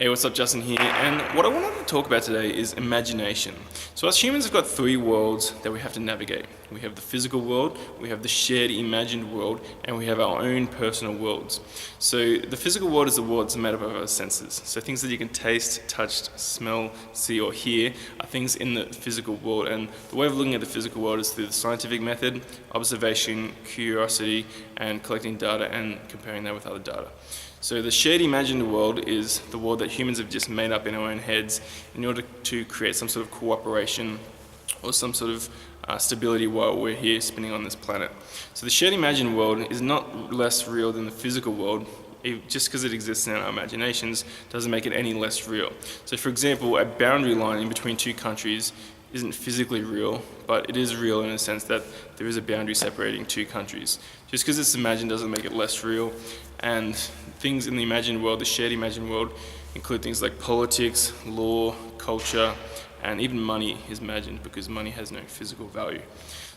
Hey, what's up? Justin here, and what I wanted to talk about today is imagination. So as humans, we've got three worlds that we have to navigate. We have the physical world, we have the shared imagined world, and we have our own personal worlds. So the physical world is the world that's made up of our senses. So things that you can taste, touch, smell, see, or hear are things in the physical world. And the way of looking at the physical world is through the scientific method, observation, curiosity, and collecting data and comparing that with other data. So the shared imagined world is the world that humans have just made up in our own heads in order to create some sort of cooperation or some sort of stability while we're here spinning on this planet. So the shared imagined world is not less real than the physical world. Just because it exists in our imaginations doesn't make it any less real. So for example, a boundary line in between two countries isn't physically real, but it is real in a sense that there is a boundary separating two countries. Just because it's imagined doesn't make it less real. And things in the imagined world, the shared imagined world, include things like politics, law, culture, and even money is imagined because money has no physical value.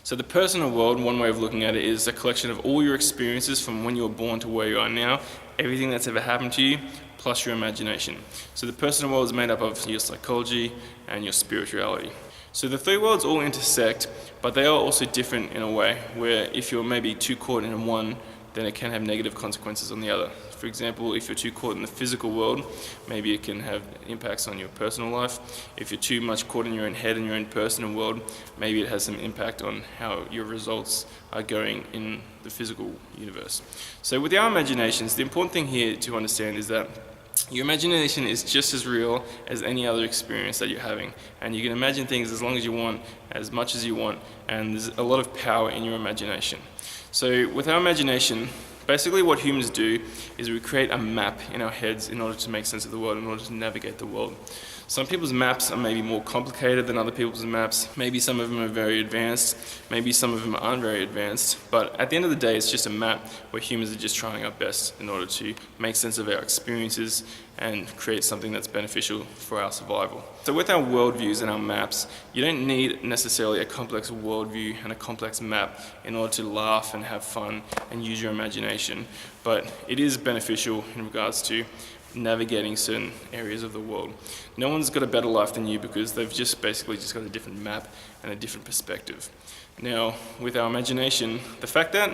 So the personal world, one way of looking at it, is a collection of all your experiences from when you were born to where you are now, everything that's ever happened to you, plus your imagination. So the personal world is made up of your psychology and your spirituality. So the three worlds all intersect, but they are also different in a way, where if you're maybe too caught in one, then it can have negative consequences on the other. For example, if you're too caught in the physical world, maybe it can have impacts on your personal life. If you're too much caught in your own head and your own personal world, maybe it has some impact on how your results are going in the physical universe. So with our imaginations, the important thing here to understand is that your imagination is just as real as any other experience that you're having. And you can imagine things as long as you want, as much as you want, and there's a lot of power in your imagination. So with our imagination, basically what humans do is we create a map in our heads in order to make sense of the world, in order to navigate the world. Some people's maps are maybe more complicated than other people's maps. Maybe some of them are very advanced, maybe some of them aren't very advanced, but at the end of the day it's just a map where humans are just trying our best in order to make sense of our experiences and create something that's beneficial for our survival. So with our worldviews and our maps, you don't need necessarily a complex worldview and a complex map in order to laugh and have fun and use your imagination, but it is beneficial in regards to navigating certain areas of the world. No one's got a better life than you because they've just basically got a different map and a different perspective. Now, with our imagination, the fact that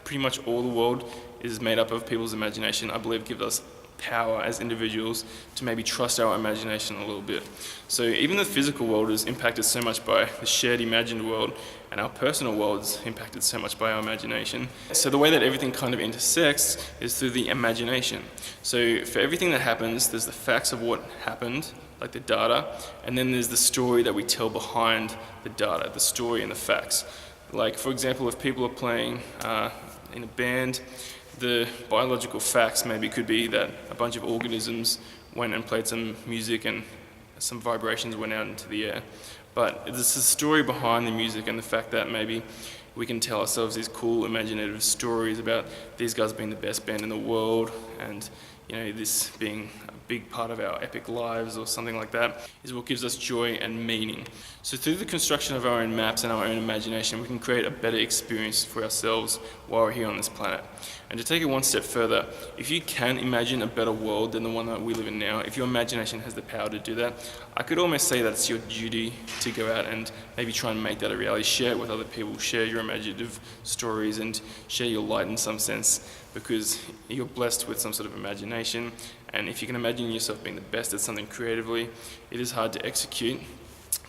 pretty much all the world is made up of people's imagination, I believe gives us power as individuals to maybe trust our imagination a little bit. So even the physical world is impacted so much by the shared imagined world, and our personal world is impacted so much by our imagination. So the way that everything kind of intersects is through the imagination. So for everything that happens, there's the facts of what happened, like the data, and then there's the story that we tell behind the data, the story and the facts. Like for example, if people are playing in a band, the biological facts maybe could be that a bunch of organisms went and played some music and some vibrations went out into the air. But it's the story behind the music and the fact that maybe we can tell ourselves these cool imaginative stories about these guys being the best band in the world and this being a big part of our epic lives or something like that is what gives us joy and meaning. So through the construction of our own maps and our own imagination, we can create a better experience for ourselves while we're here on this planet. And to take it one step further, if you can imagine a better world than the one that we live in now, if your imagination has the power to do that, I could almost say that it's your duty to go out and maybe try and make that a reality. Share it with other people, share your imaginative stories and share your light in some sense, because you're blessed with some sort of imagination, and if you can imagine yourself being the best at something creatively, it is hard to execute.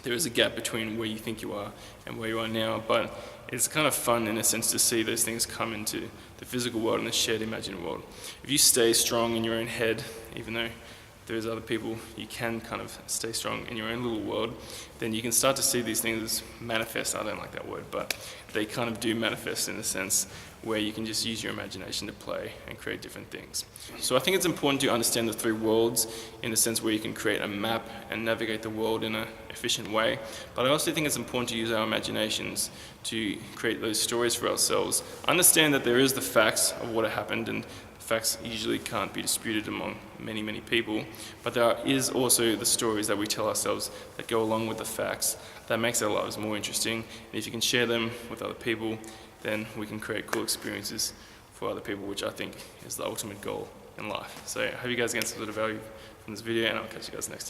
There is a gap between where you think you are and where you are now, but it's kind of fun in a sense to see those things come into the physical world and the shared imagined world. If you stay strong in your own head, even though there's other people, you can kind of stay strong in your own little world, then you can start to see these things manifest. I don't like that word, but they kind of do manifest in a sense where you can just use your imagination to play and create different things. So I think it's important to understand the three worlds in the sense where you can create a map and navigate the world in an efficient way. But I also think it's important to use our imaginations to create those stories for ourselves. Understand that there is the facts of what happened, and facts usually can't be disputed among many, many people, but there is also the stories that we tell ourselves that go along with the facts that makes our lives more interesting. And if you can share them with other people, then we can create cool experiences for other people, which I think is the ultimate goal in life. So I hope you guys get some sort of value from on this video, and I'll catch you guys next time.